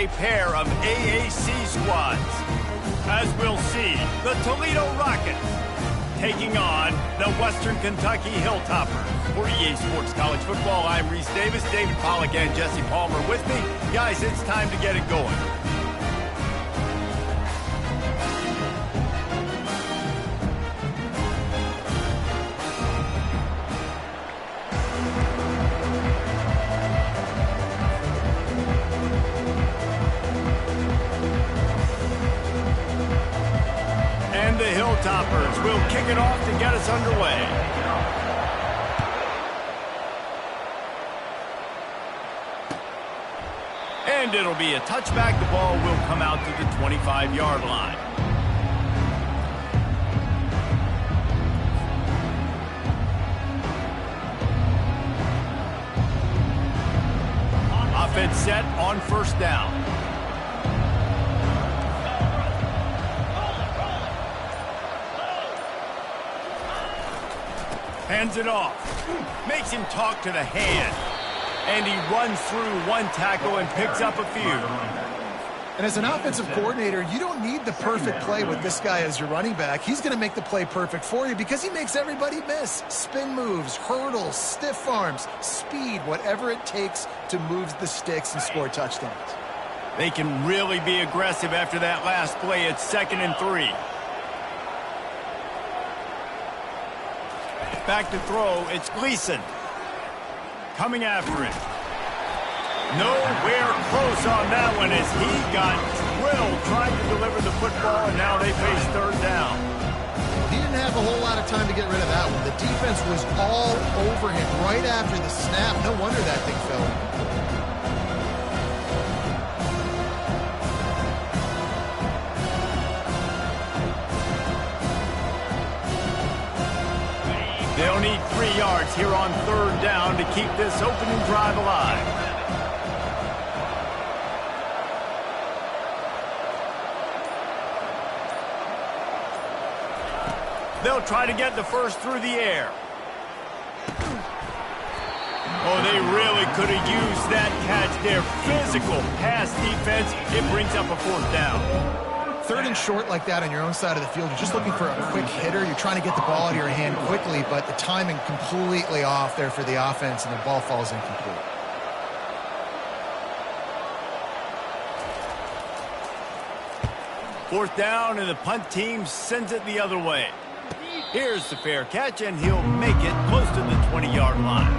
a pair of AAC squads. As we'll see, the Toledo Rockets taking on the Western Kentucky Hilltoppers. For EA Sports College Football, I'm Reese Davis, David Pollack, and Jesse Palmer with me. Guys, it's time to get it going. And the Hilltoppers will kick it off to get us underway. And it'll be a touchback. The ball will come out to the 25-yard line. Offense set on first down. Hands it off. Makes him talk to the hand. And he runs through one tackle and picks up a few. And as an offensive coordinator, you don't need the perfect play with this guy as your running back. He's going to make the play perfect for you because he makes everybody miss. Spin moves, hurdles, stiff arms, speed, whatever it takes to move the sticks and score touchdowns. They can really be aggressive after that last play. It's 2nd and 3. Back to throw, it's Gleason. Coming after it. Nowhere close on that one as he got drilled trying to deliver the football, and now they face 3rd down. He didn't have a whole lot of time to get rid of that one. The defense was all over him right after the snap. No wonder that thing fell. They'll need 3 yards here on 3rd down to keep this opening drive alive. They'll try to get the first through the air. Oh, they really could have used that catch there. Physical pass defense. It brings up a 4th down. 3rd and short like that on your own side of the field, you're just looking for a quick hitter. You're trying to get the ball out of your hand quickly, but the timing completely off there for the offense, and the ball falls incomplete. Fourth down, and the punt team sends it the other way. Here's the fair catch, and he'll make it close to the 20-yard line.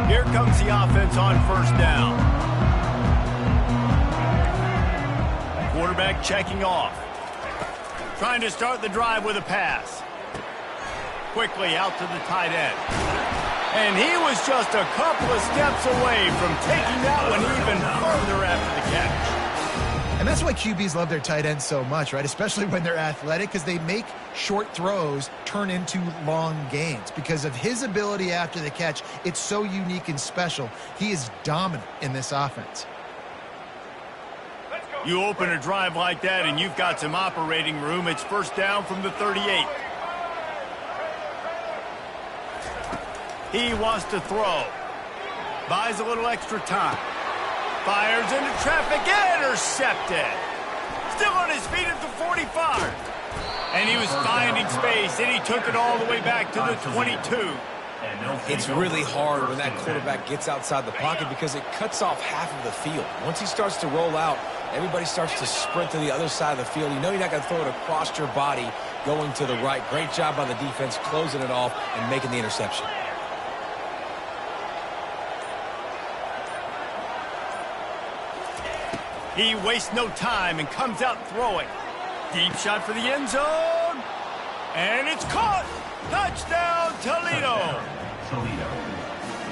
Here comes the offense on 1st down. Quarterback checking off. Trying to start the drive with a pass. Quickly out to the tight end. And he was just a couple of steps away from taking that one even further after the catch. And that's why QBs love their tight ends so much, right? Especially when they're athletic, because they make short throws turn into long gains. Because of his ability after the catch, it's so unique and special. He is dominant in this offense. You open a drive like that and you've got some operating room. It's 1st down from the 38. He wants to throw. Buys a little extra time. Fires into traffic, intercepted. Still on his feet at the 45. And he was finding space, and he took it all the way back to the 22. It's really hard when that quarterback gets outside the pocket because it cuts off half of the field. Once he starts to roll out, everybody starts to sprint to the other side of the field. You know you're not going to throw it across your body going to the right. Great job by the defense closing it off and making the interception. He wastes no time and comes out throwing. Deep shot for the end zone. And it's caught. Touchdown, Toledo. Toledo,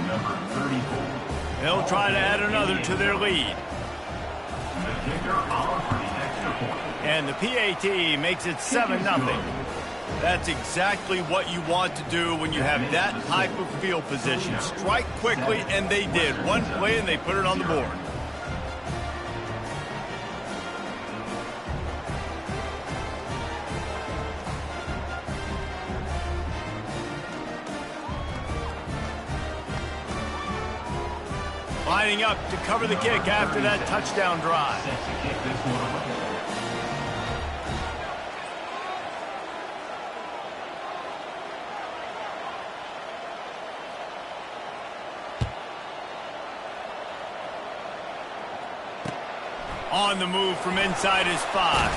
number 34. They'll try to add another to their lead. The kicker on for the extra point. And the PAT makes it 7-0. That's exactly what you want to do when you have that type of field position. Strike quickly, and they did. One play, and they put it on the board. lining up to cover the kick after that touchdown drive. On the move from inside his 5.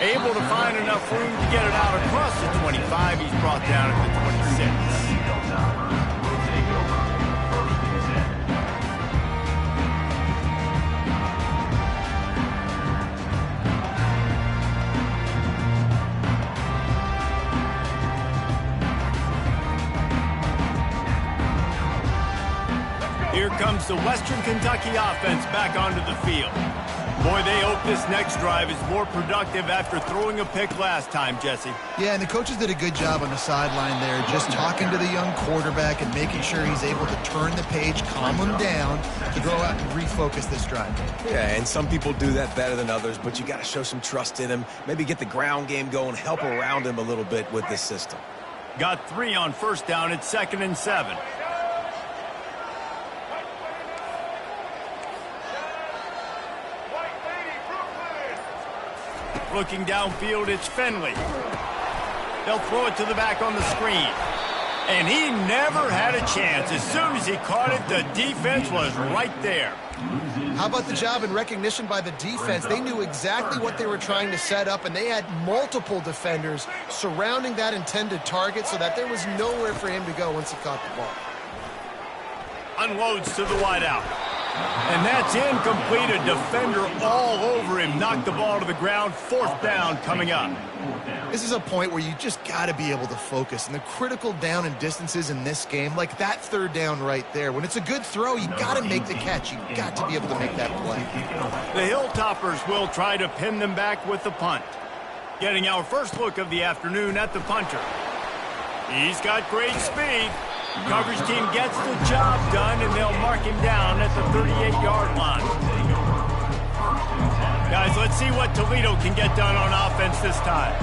Able to find enough room to get it out across the 25. He's brought down at the 26. Here comes the Western Kentucky offense back onto the field. Boy, they hope this next drive is more productive after throwing a pick last time, Jesse. Yeah, and the coaches did a good job on the sideline there, just talking to the young quarterback and making sure he's able to turn the page, calm him down, to go out and refocus this drive. Yeah, and some people do that better than others, but you got to show some trust in him, maybe get the ground game going, help around him a little bit with this system. Got 3 on first down at 2nd and 7. Looking downfield, it's Finley. They'll throw it to the back on the screen. And he never had a chance. As soon as he caught it, the defense was right there. How about the job and recognition by the defense? They knew exactly what they were trying to set up, and they had multiple defenders surrounding that intended target so that there was nowhere for him to go once he caught the ball. Unloads to the wideout. And that's incomplete. A defender all over him. Knocked the ball to the ground. 4th down coming up. This is a point where you just got to be able to focus. And the critical down and distances in this game, like that 3rd down right there, when it's a good throw, you got to make the catch. You got to be able to make that play. The Hilltoppers will try to pin them back with the punt. Getting our first look of the afternoon at the punter. He's got great speed. Coverage team gets the job done, and they'll mark him down at the 38-yard line. Guys, let's see what Toledo can get done on offense this time.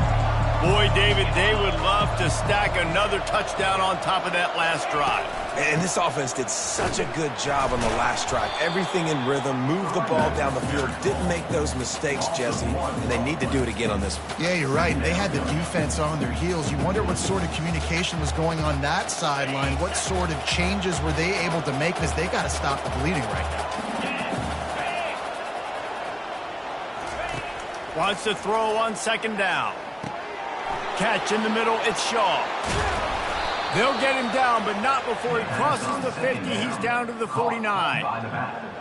Boy, David, they would love to stack another touchdown on top of that last drive. And this offense did such a good job on the last drive. Everything in rhythm, moved the ball down the field, didn't make those mistakes, Jesse, and they need to do it again on this one. Yeah, you're right. They had the defense on their heels. You wonder what sort of communication was going on that sideline. What sort of changes were they able to make, because they got to stop the bleeding right now. Wants to throw on 2nd down. Catch in the middle, it's Shaw. They'll get him down, but not before he crosses the 50. He's down to the 49.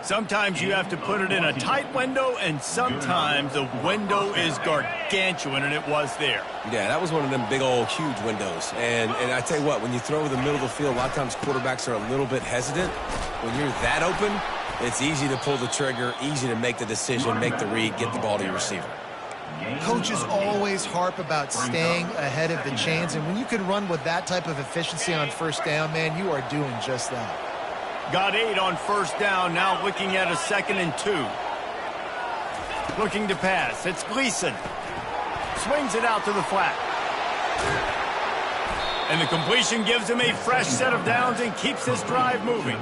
Sometimes you have to put it in a tight window, and sometimes the window is gargantuan, and it was there. Yeah, that was one of them big old huge windows. And I tell you what, when you throw over the middle of the field, a lot of times quarterbacks are a little bit hesitant. When you're that open, it's easy to pull the trigger, easy to make the decision, make the read, get the ball to your receiver. Coaches always harp about staying ahead of the chains, and when you can run with that type of efficiency on 1st down, man, you are doing just that. Got 8 on 1st down, now looking at a 2nd and 2. Looking to pass, it's Gleason. Swings it out to the flat. And the completion gives him a fresh set of downs and keeps this drive moving.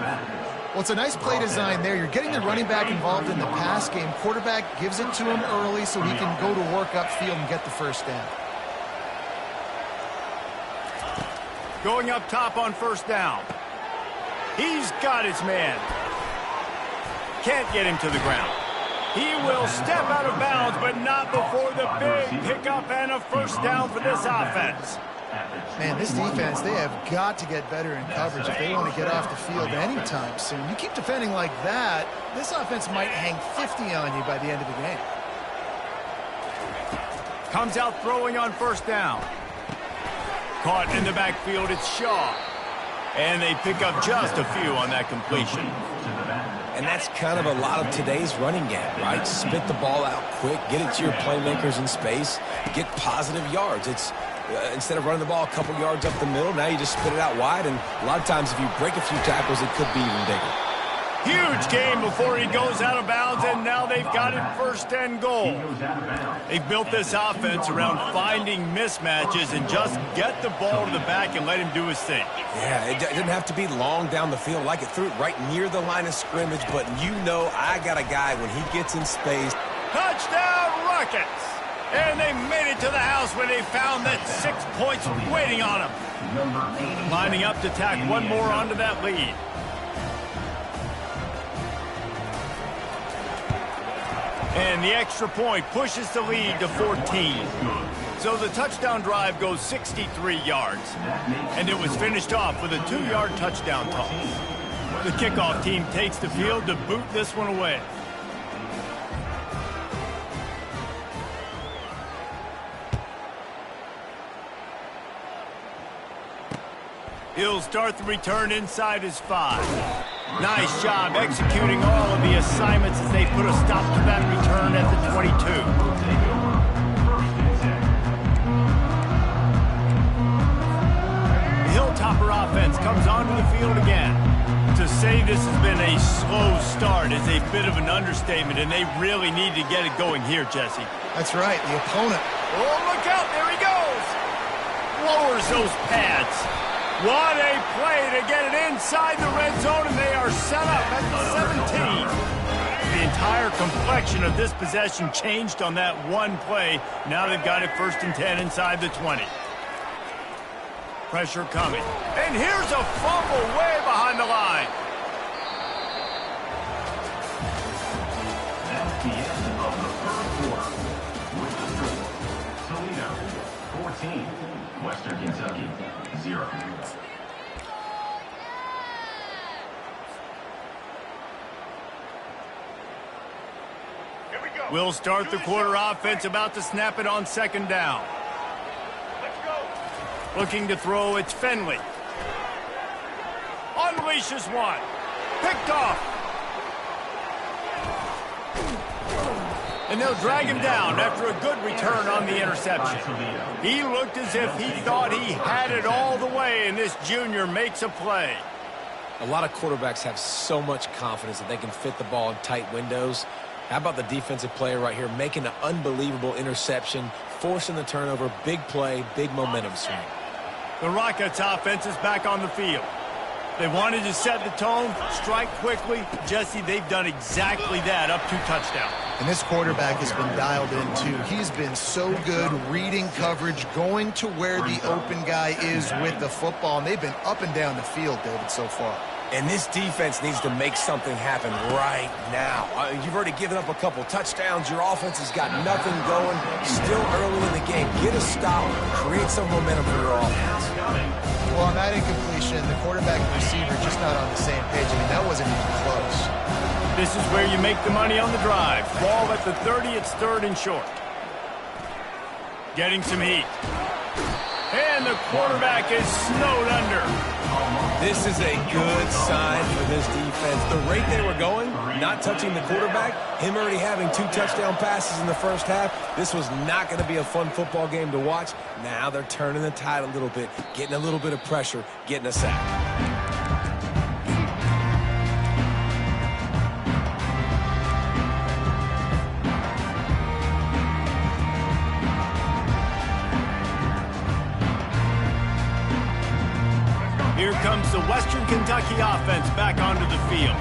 Well, it's a nice play design there. You're getting the running back involved in the pass game. Quarterback gives it to him early so he can go to work upfield and get the 1st down. Going up top on 1st down. He's got his man. Can't get him to the ground. He will step out of bounds, but not before the big pickup and a 1st down for this offense. Man, this defense, they have got to get better in coverage if they want to get off the field anytime soon. You keep defending like that, this offense might hang 50 on you by the end of the game. Comes out throwing on 1st down. Caught in the backfield, it's Shaw. And they pick up just a few on that completion. And that's kind of a lot of today's running game, right? Spit the ball out quick, get it to your playmakers in space, get positive yards. It's instead of running the ball a couple yards up the middle, now you just spit it out wide, and a lot of times if you break a few tackles, it could be even bigger. Huge game before he goes out of bounds, and now they've got it first and goal. They've built this offense around finding mismatches and just get the ball to the back and let him do his thing. Yeah, it didn't have to be long down the field. Like it threw it right near the line of scrimmage, but you know I got a guy when he gets in space. Touchdown, Rockets! And they made it to the house where they found that 6 points waiting on them. Lining up to tack one more onto that lead. And the extra point pushes the lead to 14. So the touchdown drive goes 63 yards. And it was finished off with a 2-yard touchdown toss. The kickoff team takes the field to boot this one away. He'll start the return inside his 5. Nice job executing all of the assignments as they put a stop to that return at the 22. The Hilltopper offense comes onto the field again. To say this has been a slow start is a bit of an understatement, and they really need to get it going here, Jesse. That's right, the opponent. Oh, look out, there he goes! Lowers those pads. What a play to get it inside the red zone, and they are set up at the 17. The entire complexion of this possession changed on that one play. Now they've got it first and 10 inside the 20. Pressure coming. And here's a fumble way behind the line. That's the end of the first quarter. With the score, Toledo 14, Western Kentucky 0. We'll start the quarter offense, about to snap it on second down. Looking to throw, it's Finley. Unleashes one. Picked off. And they'll drag him down after a good return on the interception. He looked as if he thought he had it all the way, and this junior makes a play. A lot of quarterbacks have so much confidence that they can fit the ball in tight windows. How about the defensive player right here making an unbelievable interception, forcing the turnover, big play, big momentum swing. The Rockets offense is back on the field. They wanted to set the tone, strike quickly. Jesse, they've done exactly that, up to touchdown. And this quarterback has been dialed in, too. He's been so good reading coverage, going to where the open guy is with the football, and they've been up and down the field, David, so far. And this defense needs to make something happen right now. You've already given up a couple touchdowns. Your offense has got nothing going. Still early in the game. Get a stop. Create some momentum for your offense. Well, on that incompletion, the quarterback and receiver just not on the same page. I mean, that wasn't even close. This is where you make the money on the drive. Ball at the 30, it's third and short. Getting some heat. And the quarterback is snowed under. This is a good sign for this defense. The rate they were going, not touching the quarterback, him already having 2 touchdown passes in the first half, this was not going to be a fun football game to watch. Now they're turning the tide a little bit, getting a little bit of pressure, getting a sack. Here comes the Western Kentucky offense back onto the field.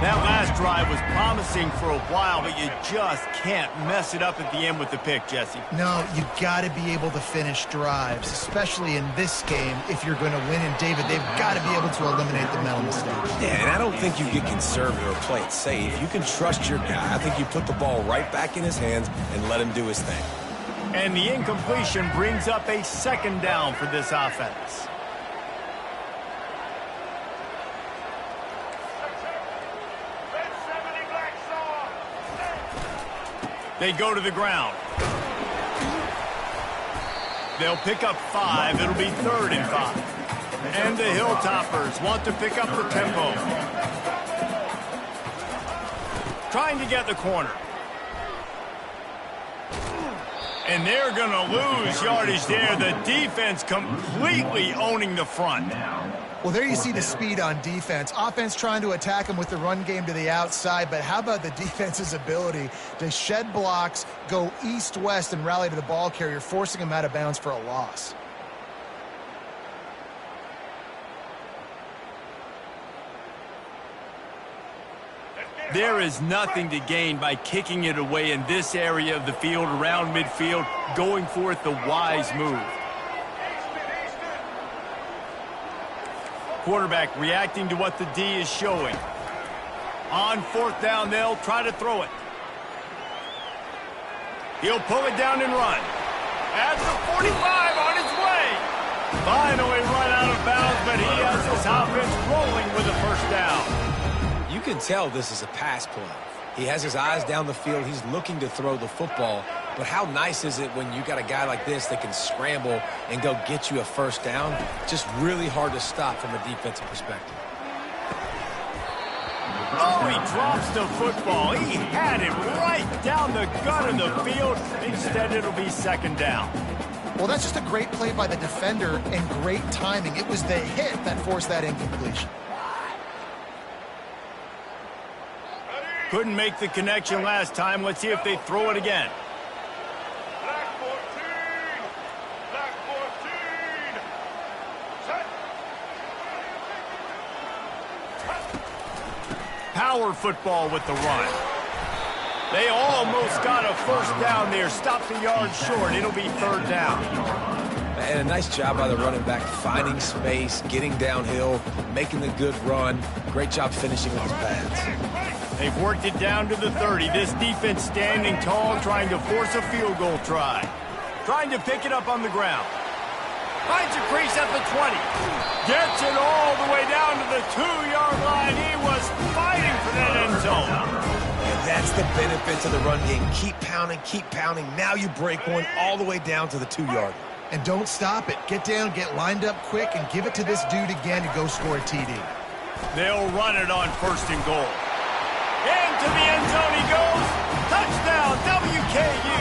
That last drive was promising for a while, but you just can't mess it up at the end with the pick, Jesse. No, you got to be able to finish drives, especially in this game if you're going to win. And, David, they've got to be able to eliminate the mental mistakes. Yeah, and I don't think you get conservative or play it safe. You can trust your guy. I think you put the ball right back in his hands and let him do his thing. And the incompletion brings up a second down for this offense. They go to the ground. They'll pick up 5. It'll be 3rd and 5. And the Hilltoppers want to pick up the tempo. Trying to get the corner. And they're going to lose yardage there. The defense completely owning the front. Well, there you see the speed on defense. Offense trying to attack him with the run game to the outside, but how about the defense's ability to shed blocks, go east-west, and rally to the ball carrier, forcing him out of bounds for a loss. There is nothing to gain by kicking it away in this area of the field, around midfield, going for it the wise move. Quarterback reacting to what the D is showing. On fourth down, they'll try to throw it. He'll pull it down and run. At the 45 on his way. Finally run out of bounds, but he has his offense rolling with a first down. You can tell this is a pass play. He has his eyes down the field. He's looking to throw the football. But how nice is it when you got a guy like this that can scramble and go get you a first down? Just really hard to stop from a defensive perspective. Oh, he drops the football. He had it right down the gut of the field. Instead, it'll be second down. Well, that's just a great play by the defender and great timing. It was the hit that forced that incompletion. Couldn't make the connection last time. Let's see if they throw it again. Black 14. Black 14. Power football with the run. They almost got a first down there. Stopped a yard short. It'll be third down. And a nice job by the running back, finding space, getting downhill, making the good run. Great job finishing with his pads. They've worked it down to the 30. This defense standing tall, trying to force a field goal try. Trying to pick it up on the ground. Finds a crease at the 20. Gets it all the way down to the 2-yard line. He was fighting for that end zone. And that's the benefit to the run game. Keep pounding, keep pounding. Now you break one all the way down to the 2-yard. And don't stop it. Get down, get lined up quick, and give it to this dude again to go score a TD. They'll run it on first and goal. Into the end zone he goes. Touchdown, WKU.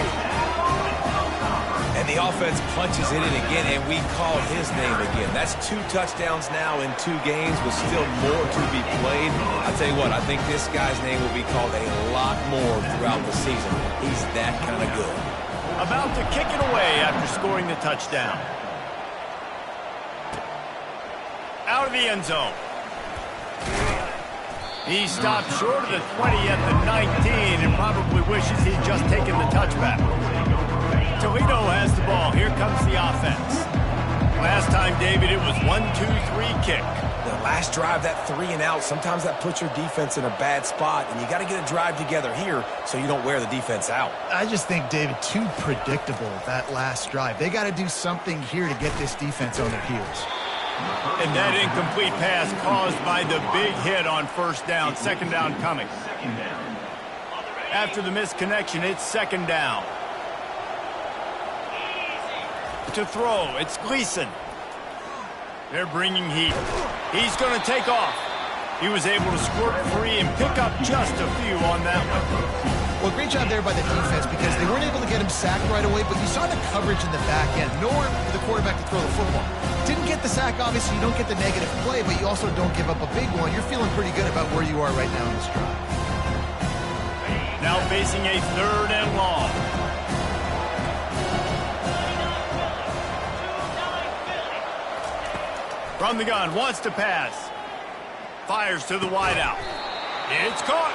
And the offense punches it in again, and we call his name again. That's 2 touchdowns now in 2 games, with still more to be played. I'll tell you what, I think this guy's name will be called a lot more throughout the season. He's that kind of good. About to kick it away after scoring the touchdown. Out of the end zone. He stopped short of the 20 at the 19 and probably wishes he'd just taken the touchback. Toledo has the ball. Here comes the offense. Last time, David, it was 1-2-3 kick. The last drive, that 3 and out, sometimes that puts your defense in a bad spot, and you got to get a drive together here so you don't wear the defense out. I just think, David, too predictable, that last drive. They got to do something here to get this defense on their heels. And that incomplete pass caused by the big hit on first down. Second down coming. After the missed connection, it's second down. To throw, it's Gleason. They're bringing heat. He's going to take off. He was able to squirt free and pick up just a few on that one. Well, great job there by the defense because they weren't able to get him sacked right away, but you saw the coverage in the back end. Nowhere for the quarterback to throw the football. Didn't get the sack, obviously. You don't get the negative play, but you also don't give up a big one. You're feeling pretty good about where you are right now in this drive. Now facing a third and long. From the gun, wants to pass. Fires to the wideout. It's caught.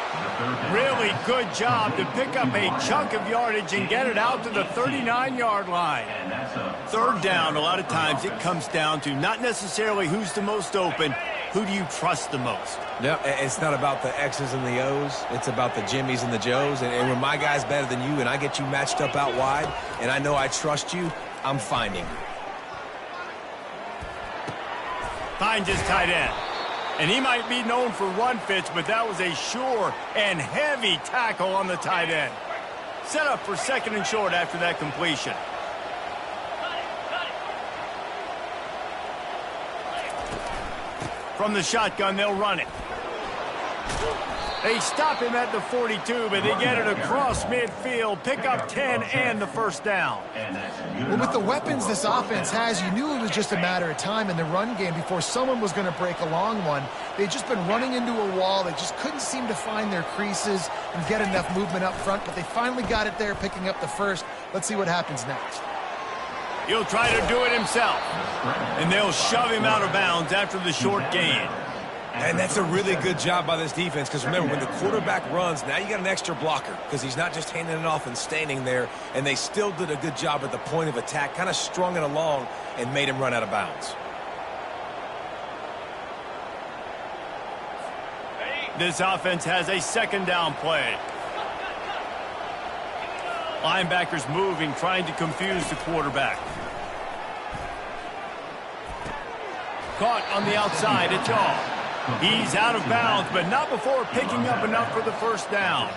Really good job to pick up a chunk of yardage and get it out to the 39-yard line. Third down, a lot of times it comes down to not necessarily who's the most open, who do you trust the most? Yeah, it's not about the X's and the O's. It's about the Jimmies and the Joes. And when my guy's better than you and I get you matched up out wide and I know I trust you, I'm finding you. Finds his tight end. And he might be known for run fits, but that was a sure and heavy tackle on the tight end. Set up for second and short after that completion. From the shotgun, they'll run it. They stop him at the 42, but they get it across midfield, pick up 10 and the first down. Well, with the weapons this offense has, you knew it was just a matter of time in the run game before someone was going to break a long one. They'd just been running into a wall. They just couldn't seem to find their creases and get enough movement up front, but they finally got it there, picking up the first. Let's see what happens next. He'll try to do it himself, and they'll shove him out of bounds after the short gain. And that's a really good job by this defense, because remember, when the quarterback runs, now you got an extra blocker, because he's not just handing it off and standing there, and they still did a good job at the point of attack, kind of strung it along and made him run out of bounds. This offense has a second down play. Linebackers moving, trying to confuse the quarterback. Caught on the outside, it's off. He's out of bounds, but not before picking up enough for the first down.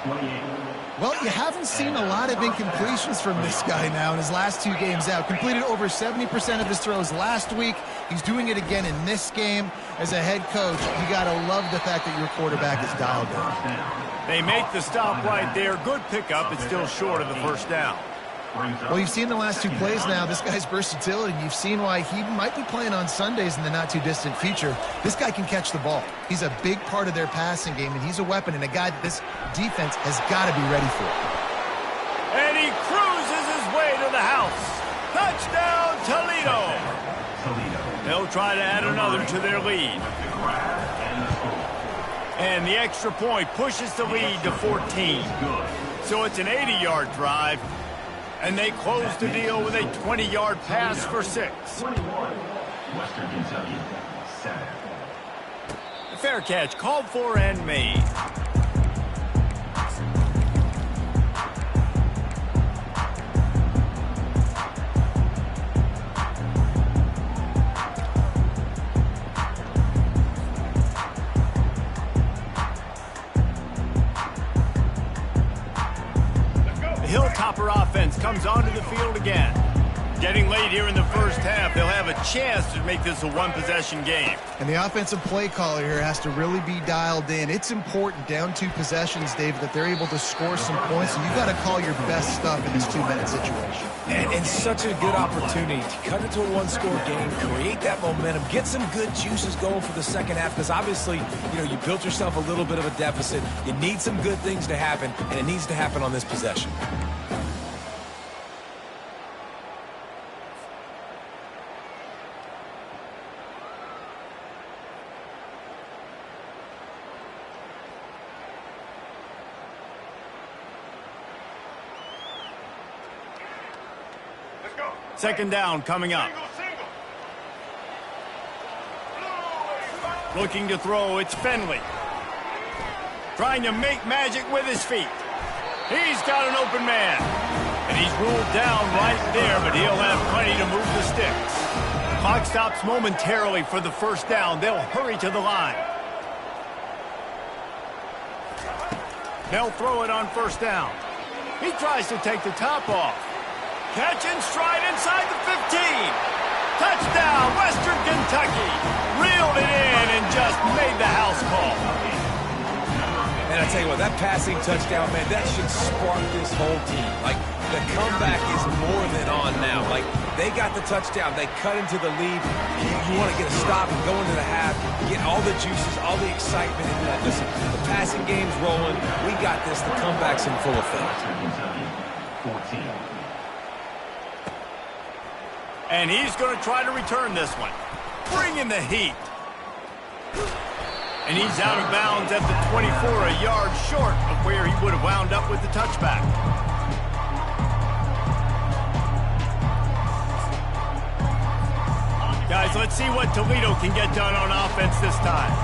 Well, you haven't seen a lot of incompletions from this guy now in his last 2 games out. Completed over 70% of his throws last week. He's doing it again in this game. As a head coach, you got to love the fact that your quarterback is dialed in. They make the stop right there. Good pickup. It's still short of the first down. Well, you've seen the last 2 plays now, this guy's versatility. You've seen why he might be playing on Sundays in the not-too-distant future. This guy can catch the ball. He's a big part of their passing game, and he's a weapon and a guy that this defense has got to be ready for. And he cruises his way to the house. Touchdown, Toledo. They'll try to add another to their lead. And the extra point pushes the lead to 14. So it's an 80-yard drive. And they close the deal with a 20-yard pass for 6. 21, Western Kentucky, 7. Fair catch, called for and made. Hilltopper offense comes onto the field again. Getting late here in the first half, they'll have a chance to make this a one-possession game. And the offensive play caller here has to really be dialed in. It's important down 2 possessions, Dave, that they're able to score some points, and you've got to call your best stuff in this 2-minute situation. And such a good opportunity to cut it to a 1-score game, create that momentum, get some good juices going for the second half, because obviously, you built yourself a little bit of a deficit. You need some good things to happen, and it needs to happen on this possession. Second down coming up. Looking to throw, it's Finley. Trying to make magic with his feet. He's got an open man. And he's ruled down right there, but he'll have plenty to move the sticks. Clock stops momentarily for the first down. They'll hurry to the line. They'll throw it on first down. He tries to take the top off. Catch and stride inside the 15. Touchdown, Western Kentucky. Reeled it in and just made the house call. And I tell you what, that passing touchdown, man, that should spark this whole team. Like, the comeback is more than on now. Like, they got the touchdown. They cut into the lead. You want to get a stop and go into the half, get all the juices, all the excitement. And listen, the passing game's rolling. We got this. The comeback's in full effect. Kentucky, 14. And he's going to try to return this one. Bring in the heat. And he's out of bounds at the 24, a yard short of where he would have wound up with the touchback. Guys, let's see what Toledo can get done on offense this time.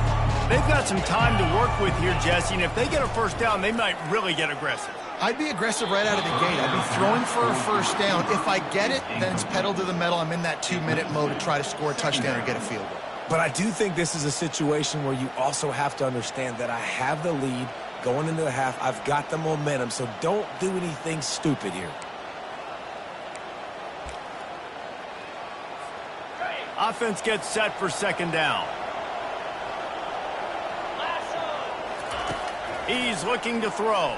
They've got some time to work with here, Jesse, and if they get a first down, they might really get aggressive. I'd be aggressive right out of the gate. I'd be throwing for a first down. If I get it, then it's pedal to the metal. I'm in that 2-minute mode to try to score a touchdown or get a field goal. But I do think this is a situation where you also have to understand that I have the lead going into the half. I've got the momentum, so don't do anything stupid here. Offense gets set for second down. He's looking to throw.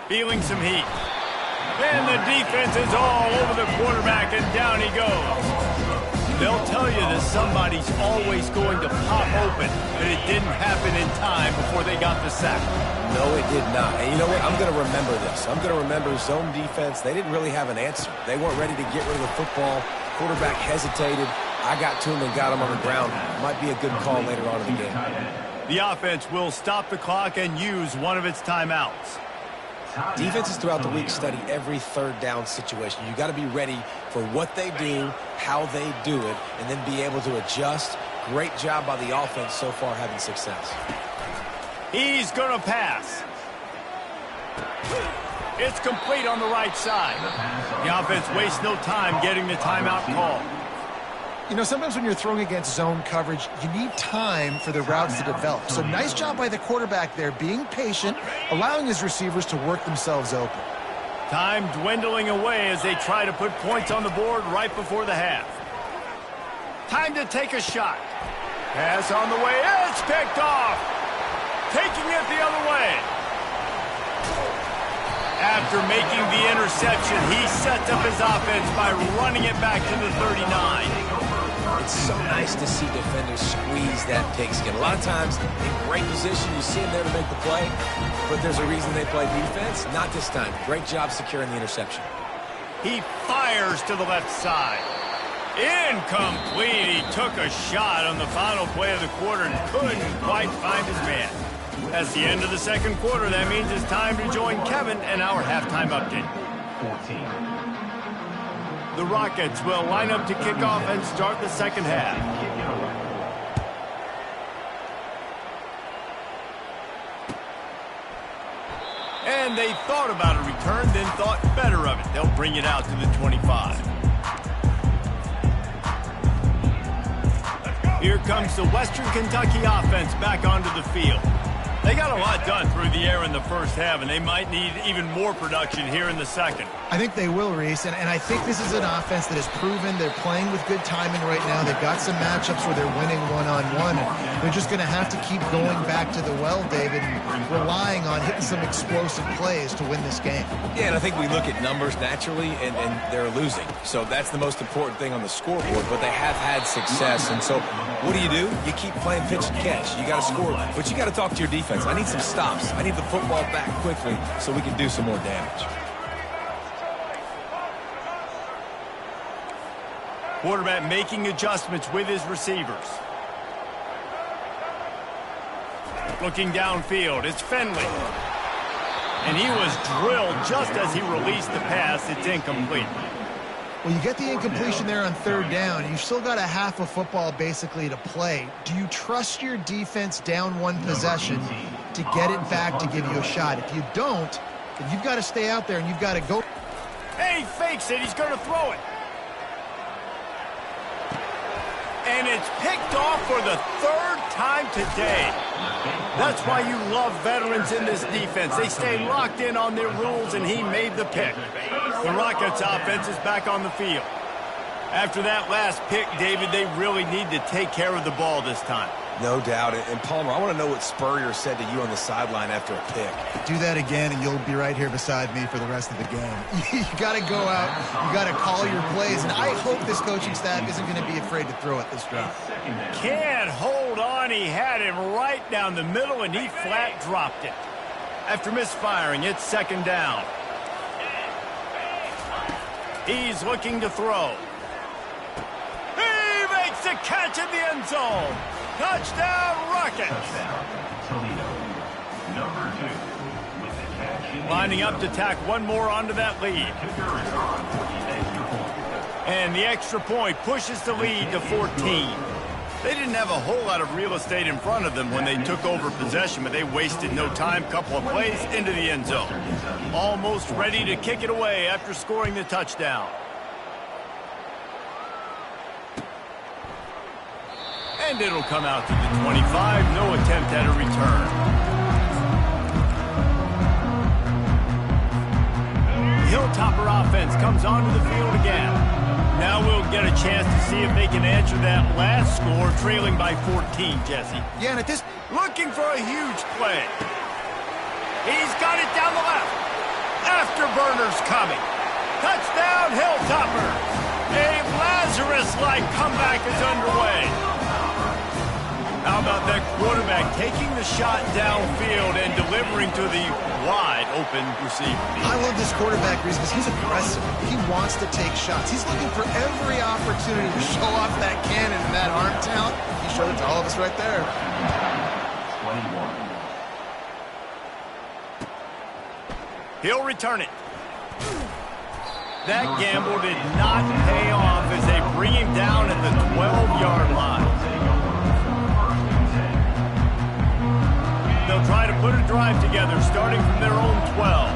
Feeling some heat. And the defense is all over the quarterback, and down he goes. They'll tell you that somebody's always going to pop open, but it didn't happen in time before they got the sack. No, it did not. And you know what? I'm going to remember this. I'm going to remember zone defense. They didn't really have an answer. They weren't ready to get rid of the football. Quarterback hesitated. I got to him and got him on the ground. Might be a good call later on in the game. The offense will stop the clock and use one of its timeouts. Defenses throughout the week study every third down situation. You got to be ready for what they do, how they do it, and then be able to adjust. Great job by the offense so far having success. He's going to pass. It's complete on the right side. The offense wastes no time getting the timeout call. You know, sometimes when you're throwing against zone coverage, you need time for the routes to develop. So nice job by the quarterback there, being patient, allowing his receivers to work themselves open. Time dwindling away as they try to put points on the board right before the half. Time to take a shot. Pass on the way. It's picked off. Taking it the other way. After making the interception, he sets up his offense by running it back to the 39. It's so nice to see defenders squeeze that pigskin. A lot of times, in great position, you see them there to make the play, but there's a reason they play defense. Not this time. Great job securing the interception. He fires to the left side. Incomplete. He took a shot on the final play of the quarter and couldn't quite find his man. That's the end of the second quarter. That means it's time to join Kevin and our halftime update. 14. The Rockets will line up to kick off and start the second half. And they thought about a return, then thought better of it. They'll bring it out to the 25. Here comes the Western Kentucky offense back onto the field. They got a lot done through the air in the first half, and they might need even more production here in the second. I think they will, Reese, and I think this is an offense that has proven they're playing with good timing right now. They've got some matchups where they're winning one-on-one, and they're just going to have to keep going back to the well, David, and relying on hitting some explosive plays to win this game. Yeah, and I think we look at numbers naturally, and they're losing. So that's the most important thing on the scoreboard, but they have had success. And so what do? You keep playing pitch and catch. You got to score, but you got to talk to your defense. I need some stops. I need the football back quickly so we can do some more damage. Quarterback making adjustments with his receivers. Looking downfield, it's Finley. And he was drilled just as he released the pass. It's incomplete. Well, you get the incompletion there on third down. You've still got a half of football basically to play. Do you trust your defense down one possession to get it back to give you a shot? If you don't, then you've got to stay out there and you've got to go. Hey, he fakes it. He's going to throw it. And it's picked off for the third time today. That's why you love veterans in this defense. They stay locked in on their rules, and he made the pick. The Rockets offense is back on the field. After that last pick, David, they really need to take care of the ball this time. No doubt. And Palmer, I want to know what Spurrier said to you on the sideline after a pick. Do that again, and you'll be right here beside me for the rest of the game. You got to go out. You got to call your plays, and I hope this coaching staff isn't going to be afraid to throw it this drive. Can't hold on. He had him right down the middle, and he flat dropped it. After misfiring, it's second down. He's looking to throw. He makes the catch in the end zone. Touchdown, Rockets. Toledo, number 2, with the catch. Lining up to tack one more onto that lead. Kicker is on for the extra point. And the extra point pushes the lead to 14. They didn't have a whole lot of real estate in front of them when they took over possession, but they wasted no time. Couple of plays into the end zone. Almost ready to kick it away after scoring the touchdown. And it'll come out to the 25. No attempt at a return. The Hilltopper offense comes onto the field again. Now we'll get a chance to see if they can answer that last score, trailing by 14, Jesse. Yeah, and at this... Looking for a huge play. He's got it down the left. Afterburners coming. Touchdown, Hilltoppers. A Lazarus-like comeback is underway. How about that quarterback taking the shot downfield and delivering to the wide-open receiver? I love this quarterback because he's aggressive. He wants to take shots. He's looking for every opportunity to show off that cannon and that arm talent. He showed it to all of us right there. 21. He'll return it. That gamble did not pay off as they bring him down at the 12-yard line. They'll try to put a drive together starting from their own 12.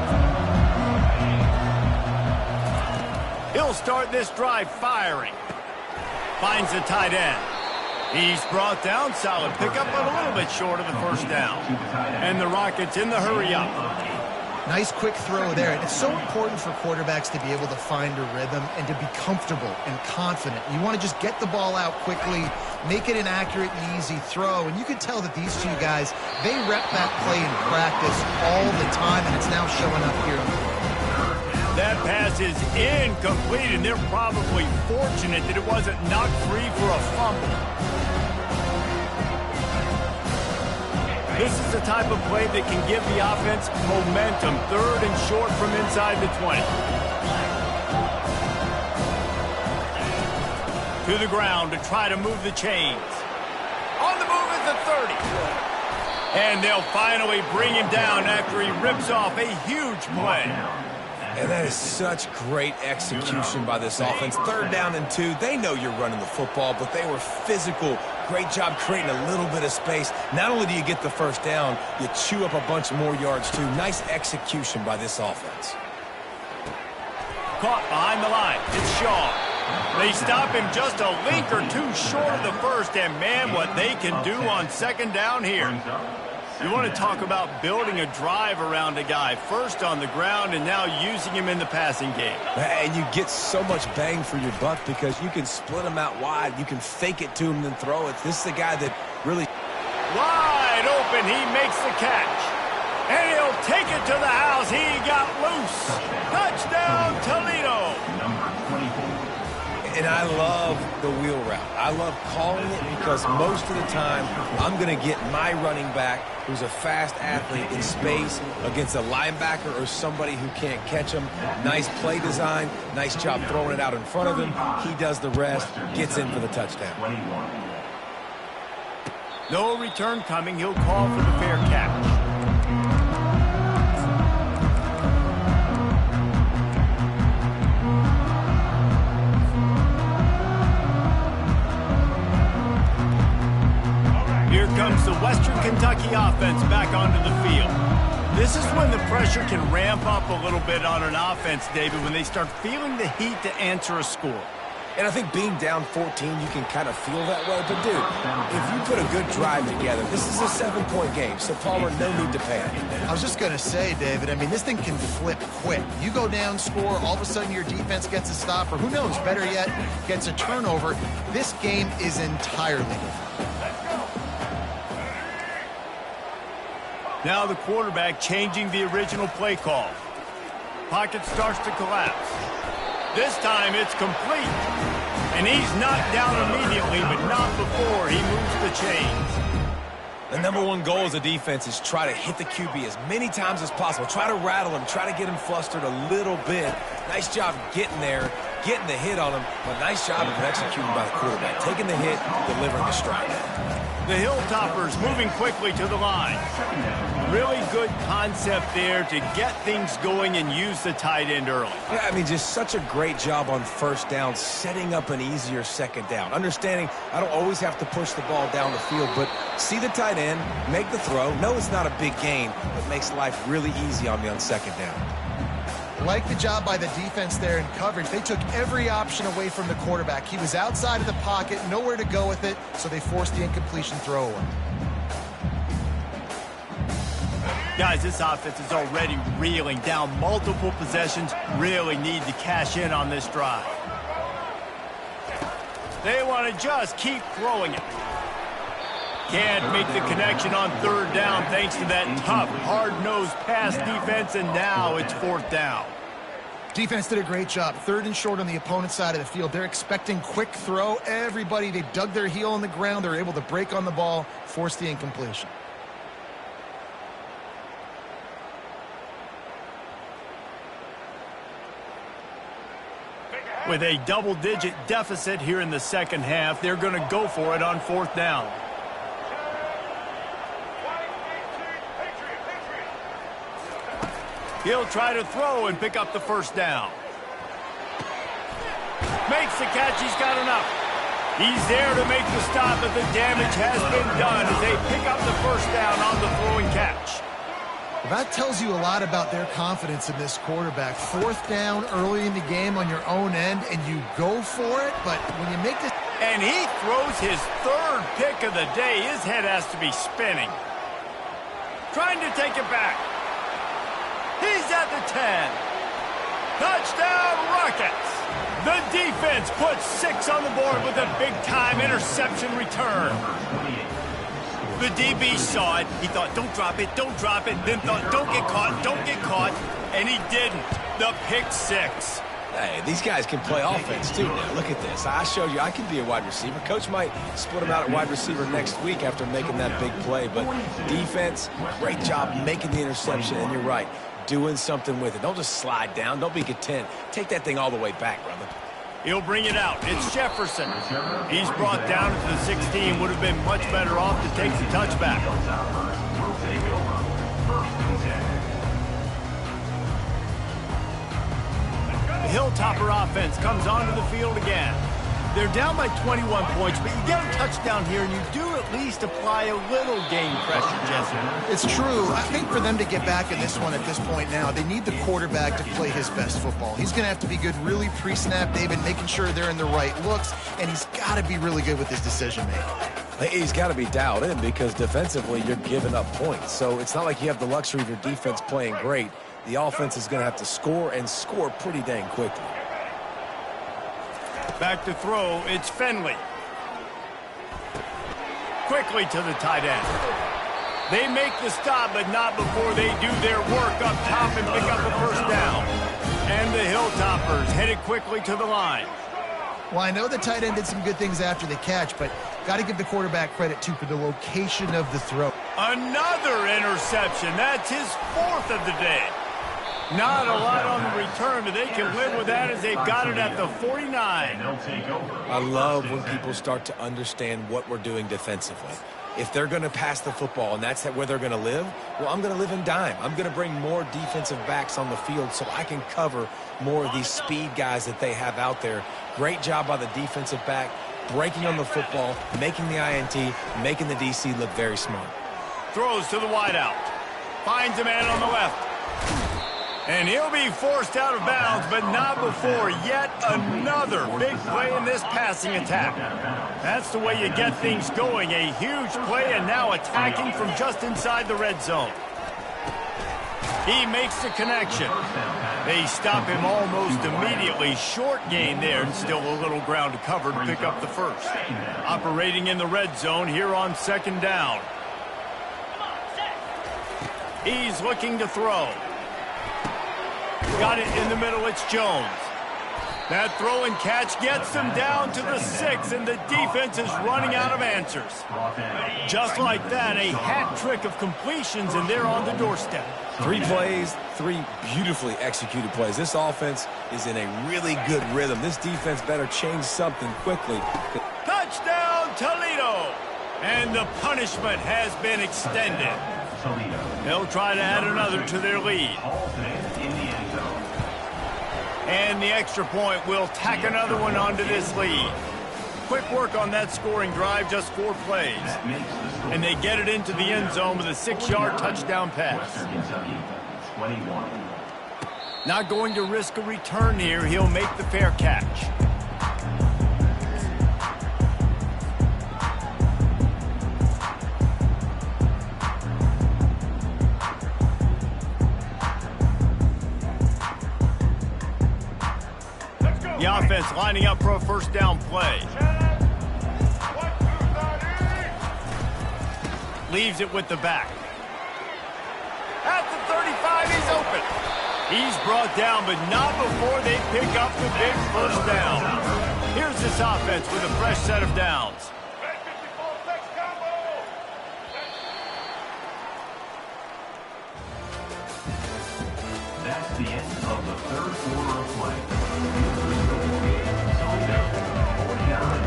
He'll start this drive firing. Finds the tight end. He's brought down. Solid pickup, but a little bit short of the first down. And the Rockets in the hurry-up. Nice quick throw there. And it's so important for quarterbacks to be able to find a rhythm and to be comfortable and confident. You want to just get the ball out quickly, make it an accurate and easy throw. And you can tell that these two guys, they rep that play in practice all the time, and it's now showing up here. That pass is incomplete, and they're probably fortunate that it wasn't knocked free for a fumble. This is the type of play that can give the offense momentum. Third and short from inside the 20. To the ground to try to move the chains. On the move at the 30. And they'll finally bring him down after he rips off a huge play. And that is such great execution by this offense. 3rd down and 2. They know you're running the football, but they were physical. Great job creating a little bit of space. Not only do you get the first down, you chew up a bunch more yards, too. Nice execution by this offense. Caught behind the line. It's Shaw. They stop him just a link or two short of the first, and man, what they can do on 2nd down here. You want to talk about building a drive around a guy. First on the ground and now using him in the passing game. And you get so much bang for your buck because you can split him out wide. You can fake it to him and then throw it. This is the guy that really... Wide open. He makes the catch. And he'll take it to the house. He got loose. Touchdown, Toledo. Number 24. And I love the wheel route. I love calling it because most of the time I'm going to get my running back, who's a fast athlete, in space against a linebacker or somebody who can't catch him. Nice play design. Nice job throwing it out in front of him. He does the rest, gets in for the touchdown. 21. No return coming. He'll call for the fair catch. Here comes the Western Kentucky offense back onto the field. This is when the pressure can ramp up a little bit on an offense, David, when they start feeling the heat to answer a score. And I think being down 14, you can kind of feel that way. But, dude, if you put a good drive together, this is a 7-point game. So, Palmer, no need to panic. I was just going to say, David, I mean, this thing can flip quick. You go down, score, all of a sudden your defense gets a stop, or who knows, better yet, gets a turnover. This game is entirely different. Now the quarterback changing the original play call. Pocket starts to collapse. This time it's complete. And he's knocked down immediately, but not before he moves the chains. The number one goal as a defense is try to hit the QB as many times as possible. Try to rattle him. Try to get him flustered a little bit. Nice job getting there, getting the hit on him, but nice job of executing by the quarterback. Taking the hit, delivering the strike. The Hilltoppers moving quickly to the line. Really good concept there to get things going and use the tight end early. Yeah, I mean, just such a great job on 1st down, setting up an easier 2nd down. Understanding I don't always have to push the ball down the field, but see the tight end, make the throw. No, it's not a big gain, but makes life really easy on me on 2nd down. Like the job by the defense there in coverage. They took every option away from the quarterback. He was outside of the pocket, nowhere to go with it, so they forced the incompletion throw away. Guys, this offense is already reeling down multiple possessions. Really need to cash in on this drive. They want to just keep throwing it. Can't make the connection on third down thanks to that tough, hard-nosed pass defense, and now it's fourth down. Defense did a great job. Third and short on the opponent's side of the field. They're expecting quick throw. Everybody, they dug their heel on the ground. They're able to break on the ball, force the incompletion. With a double-digit deficit here in the second half, they're going to go for it on fourth down. He'll try to throw and pick up the first down. Makes the catch. He's got enough. He's there to make the stop, but the damage has been done as they pick up the first down on the throwing catch. Well, that tells you a lot about their confidence in this quarterback. Fourth down early in the game on your own end, and you go for it, but when you make this... And he throws his third pick of the day. His head has to be spinning. Trying to take it back. He's at the 10. Touchdown, Rockets. The defense puts 6 on the board with a big-time interception return. The DB saw it. He thought, don't drop it, then thought, don't get caught, and he didn't. The pick 6. Hey, these guys can play offense, too. Now, look at this. I showed you I can be a wide receiver. Coach might split him out at wide receiver next week after making that big play. But defense, great job making the interception. And you're right, doing something with it. Don't just slide down. Don't be content. Take that thing all the way back, brother. He'll bring it out. It's Jefferson. He's brought down to the 16. Would have been much better off to take the touchback. The Hilltopper offense comes onto the field again. They're down by 21 points, but you get a touchdown here, and you do at least apply a little game pressure, Jesse. It's true. I think for them to get back in this one at this point now, they need the quarterback to play his best football. He's going to have to be good really pre-snap, David, making sure they're in the right looks, and he's got to be really good with his decision-making. He's got to be dialed in because defensively you're giving up points. So it's not like you have the luxury of your defense playing great. The offense is going to have to score and score pretty dang quickly. Back to throw, it's Finley. Quickly to the tight end. They make the stop, but not before they do their work up top and pick up the first down. And the Hilltoppers headed quickly to the line. Well, I know the tight end did some good things after the catch, but got to give the quarterback credit, too, for the location of the throw. Another interception. That's his 4th of the day. Not a lot on the return, but they can live with that as they've got it at the 49. I love when people start to understand what we're doing defensively. If they're going to pass the football and that's where they're going to live, well, I'm going to live in dime. I'm going to bring more defensive backs on the field so I can cover more of these speed guys that they have out there. Great job by the defensive back, breaking on the football, making the INT, making the DC look very smart. Throws to the wideout. Finds a man on the left. And he'll be forced out of bounds, but not before yet another big play in this passing attack. That's the way you get things going. A huge play and now attacking from just inside the red zone. He makes the connection. They stop him almost immediately. Short gain there and still a little ground to cover to pick up the first. Operating in the red zone here on second down. He's looking to throw. Got it in the middle, it's Jones. That throw and catch gets them down to the 6, and the defense is running out of answers. Just like that, a hat trick of completions, and they're on the doorstep. 3 plays, 3 beautifully executed plays. This offense is in a really good rhythm. This defense better change something quickly. Touchdown, Toledo! And the punishment has been extended. They'll try to add another to their lead. And the extra point will tack another one onto this lead. Quick work on that scoring drive, just 4 plays. And they get it into the end zone with a 6-yard touchdown pass. Not going to risk a return here. He'll make the fair catch. The offense lining up for a first down play. leaves it with the back. At the 35, he's open. He's brought down, but not before they pick up the big first down. Here's this offense with a fresh set of downs. That's the end of the third quarter of play. Toledo, 49.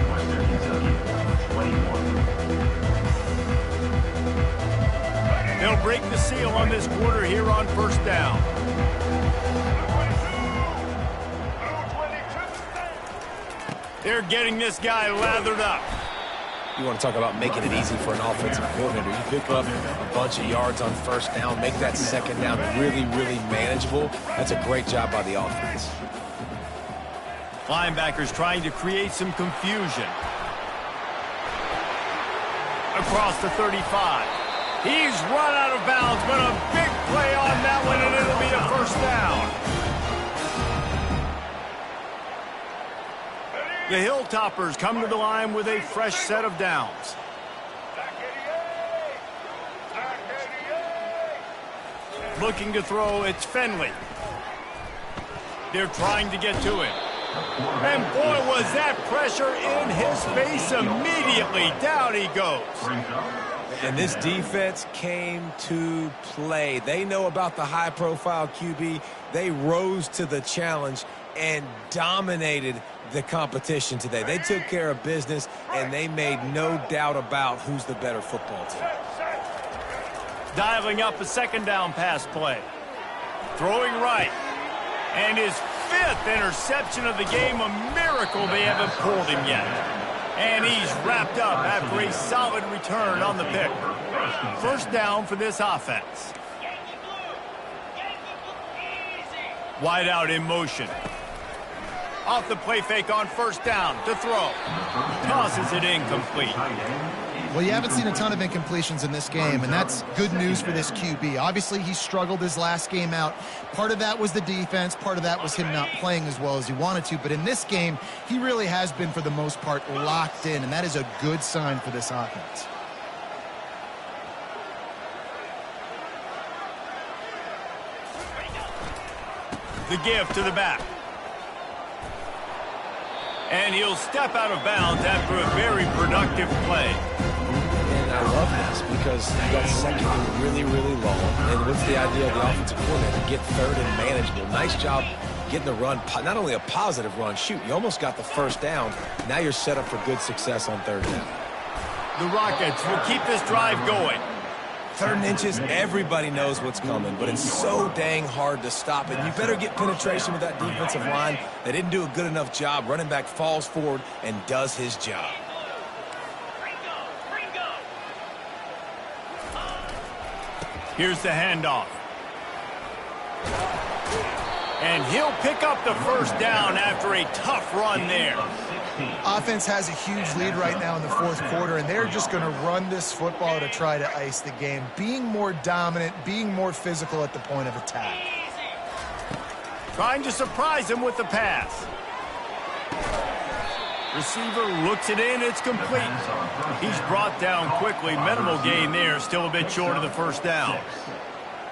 Western Kentucky, 21. They'll break the seal on this quarter here on first down. They're getting this guy lathered up. You want to talk about making it easy for an offensive coordinator. You pick up a bunch of yards on first down, make that second down really, really manageable. That's a great job by the offense. Linebackers trying to create some confusion. Across the 35. He's run out of bounds, but a big play on that one, and it'll be a first down. The Hilltoppers come to the line with a fresh set of downs. Looking to throw, it's Finley. They're trying to get to him. And boy, was that pressure in his face immediately. Down he goes. And this defense came to play. They know about the high-profile QB. They rose to the challenge and dominated the competition today. They took care of business, and they made no doubt about who's the better football team. Dialing up a second down pass play. Throwing right. And his 5th interception of the game. A miracle they haven't pulled him yet. And he's wrapped up after a solid return on the pick. First down for this offense. Wide out in motion. Off the play fake on first down to throw. Tosses it incomplete. Well, you haven't seen a ton of incompletions in this game, and that's good news for this QB. Obviously, he struggled his last game out. Part of that was the defense. Part of that was him not playing as well as he wanted to. But in this game, he really has been, for the most part, locked in, and that is a good sign for this offense. The give to the back. And he'll step out of bounds after a very productive play. And I love this because you got second and really, really long. And what's the idea of the offensive coordinator? Get third and manageable. Nice job getting the run. Not only a positive run, shoot, you almost got the first down. Now you're set up for good success on third down. The Rockets will keep this drive going. 3rd and inches, everybody knows what's coming, but it's so dang hard to stop it. You better get penetration with that defensive line. They didn't do a good enough job. Running back falls forward and does his job. Here's the handoff. And he'll pick up the first down after a tough run there. Offense has a huge lead right now in the 4th quarter, and they're just going to run this football to try to ice the game. Being more dominant, being more physical at the point of attack. Trying to surprise him with the pass. Receiver looks it in, it's complete. He's brought down quickly. Minimal gain there, still a bit short of the first down.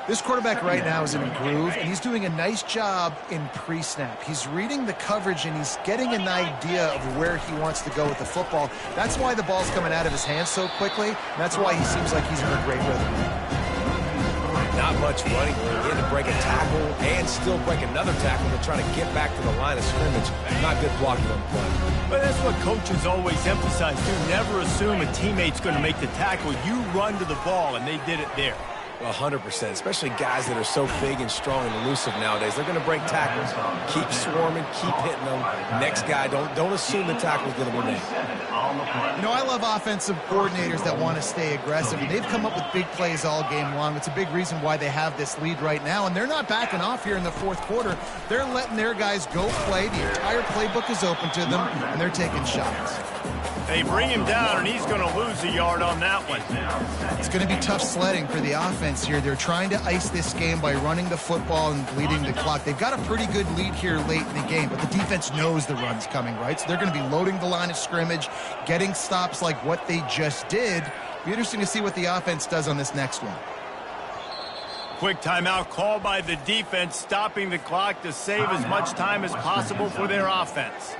This quarterback right now is in a groove, and he's doing a nice job in pre-snap. He's reading the coverage, and he's getting an idea of where he wants to go with the football. That's why the ball's coming out of his hands so quickly, and that's why he seems like he's in a great rhythm. Not much running room. He had to break a tackle and still break another tackle to try to get back to the line of scrimmage. Not good blocking on the play. But that's what coaches always emphasize, too. Never assume a teammate's going to make the tackle. You run to the ball, and they did it there. Well, 100%, especially guys that are so big and strong and elusive nowadays. They're going to break tackles. Keep swarming, keep hitting them. Next guy, don't assume the tackle's going to be made. You know, I love offensive coordinators that want to stay aggressive, and they've come up with big plays all game long. It's a big reason why they have this lead right now, and they're not backing off here in the 4th quarter. They're letting their guys go play. The entire playbook is open to them, and they're taking shots. They bring him down, and he's going to lose a yard on that one. It's going to be tough sledding for the offense here. They're trying to ice this game by running the football and bleeding the clock. They've got a pretty good lead here late in the game, but the defense knows the run's coming, right? So they're going to be loading the line of scrimmage, getting stops like what they just did. Be interesting to see what the offense does on this next one. Quick timeout called by the defense, stopping the clock to save as much time as possible for their offense.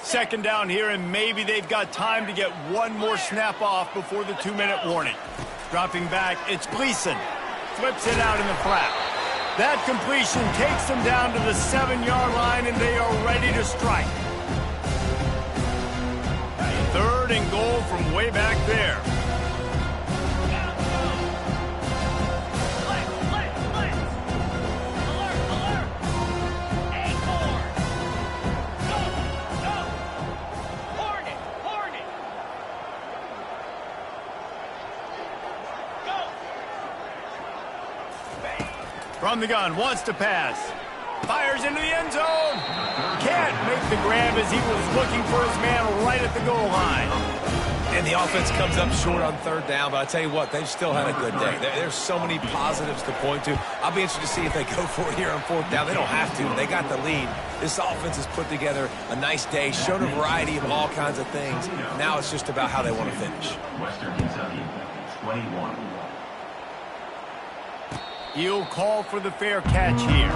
Second down here, and maybe they've got time to get one more snap off before the 2-minute warning. Dropping back, it's Gleason. Flips it out in the flat. That completion takes them down to the 7-yard line, and they are ready to strike. 3rd and goal from way back there. From the gun, wants to pass. Fires into the end zone. Can't make the grab as he was looking for his man right at the goal line. And the offense comes up short on 3rd down, but I tell you what, they've still had a good day. There's so many positives to point to. I'll be interested to see if they go for it here on 4th down. They don't have to. They got the lead. This offense has put together a nice day, showed a variety of all kinds of things. Now it's just about how they want to finish. Western Kentucky, 21. He'll call for the fair catch here.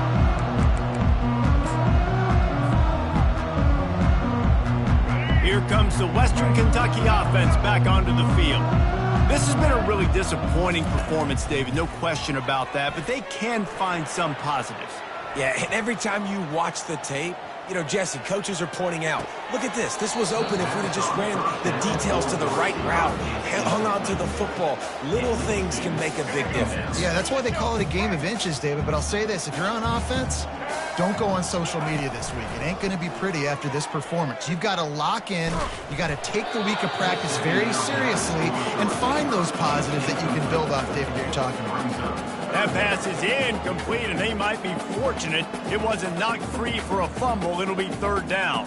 Here comes the Western Kentucky offense back onto the field. This has been a really disappointing performance, David, no question about that, but they can find some positives. Yeah, and every time you watch the tape, you know, Jesse, coaches are pointing out, look at this. This was open if we'd have just ran the details to the right route, hung on to the football. Little things can make a big difference. Yeah, that's why they call it a game of inches, David. But I'll say this, if you're on offense, don't go on social media this week. It ain't going to be pretty after this performance. You've got to lock in. You got to take the week of practice very seriously and find those positives that you can build off, David, that you're talking about. That pass is incomplete, and they might be fortunate it wasn't knocked free for a fumble. It'll be 3rd down.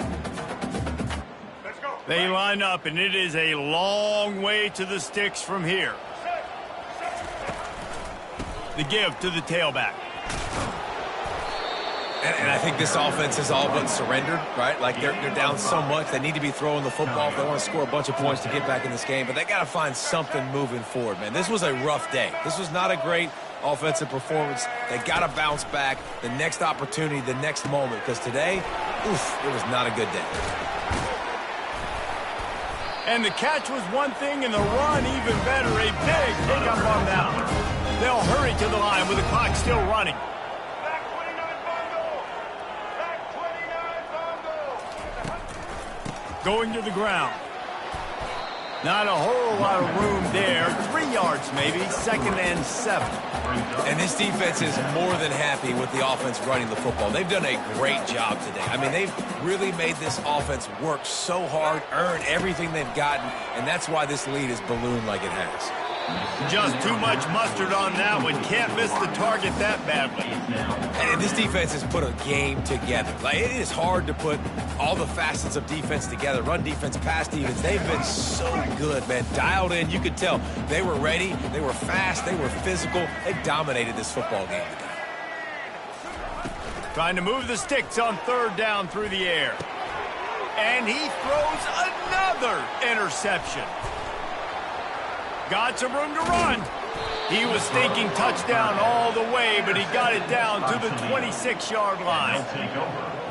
Let's go. They line up, and it is a long way to the sticks from here. The give to the tailback. And I think this offense is all but surrendered, right? Like they're down so much. They need to be throwing the football if they want to score a bunch of points to get back in this game. But they got to find something moving forward, man. This was a rough day. This was not a great offensive performance. They got to bounce back the next opportunity, the next moment. Because today, oof, it was not a good day. And the catch was one thing, and the run even better. A big pickup on that one. They'll hurry to the line with the clock still running. Back 29 bundle. Back 29 bundle. Going to the ground. Not a whole lot of room there. 3 yards maybe. 2nd and 7. And this defense is more than happy with the offense running the football. They've done a great job today. I mean, they've really made this offense work so hard, earn everything they've gotten, and that's why this lead is ballooned like it has. Just too much mustard on that one. Can't miss the target that badly. And this defense has put a game together. Like, it is hard to put all the facets of defense together. Run defense, pass defense. They've been so good, man. Dialed in. You could tell they were ready. They were fast. They were physical. They dominated this football game today. Trying to move the sticks on 3rd down through the air. And he throws another interception. Got some room to run. He was thinking touchdown all the way, but he got it down to the 26-yard line.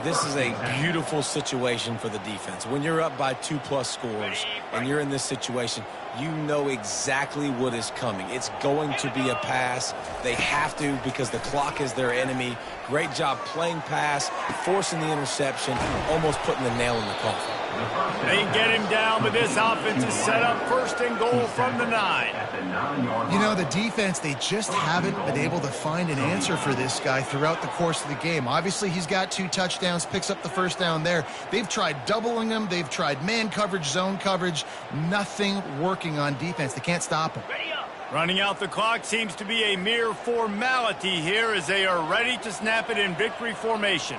This is a beautiful situation for the defense. When you're up by 2+ scores and you're in this situation, you know exactly what is coming. It's going to be a pass. They have to because the clock is their enemy. Great job playing pass, forcing the interception, almost putting the nail in the coffin. They get him down, but this offense is set up 1st and goal from the 9. You know, the defense, they just haven't been able to find an answer for this guy throughout the course of the game. Obviously, he's got 2 touchdowns, picks up the 1st down there. They've tried doubling him. They've tried man coverage, zone coverage. Nothing working on defense. They can't stop him. Running out the clock seems to be a mere formality here as they are ready to snap it in victory formation.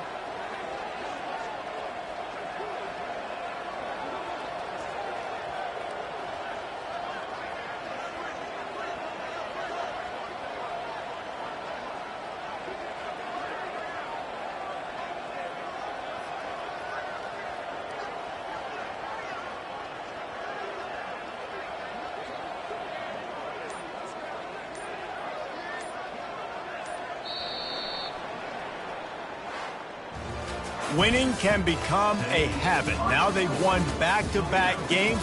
Winning can become a habit. Now they've won back-to-back games.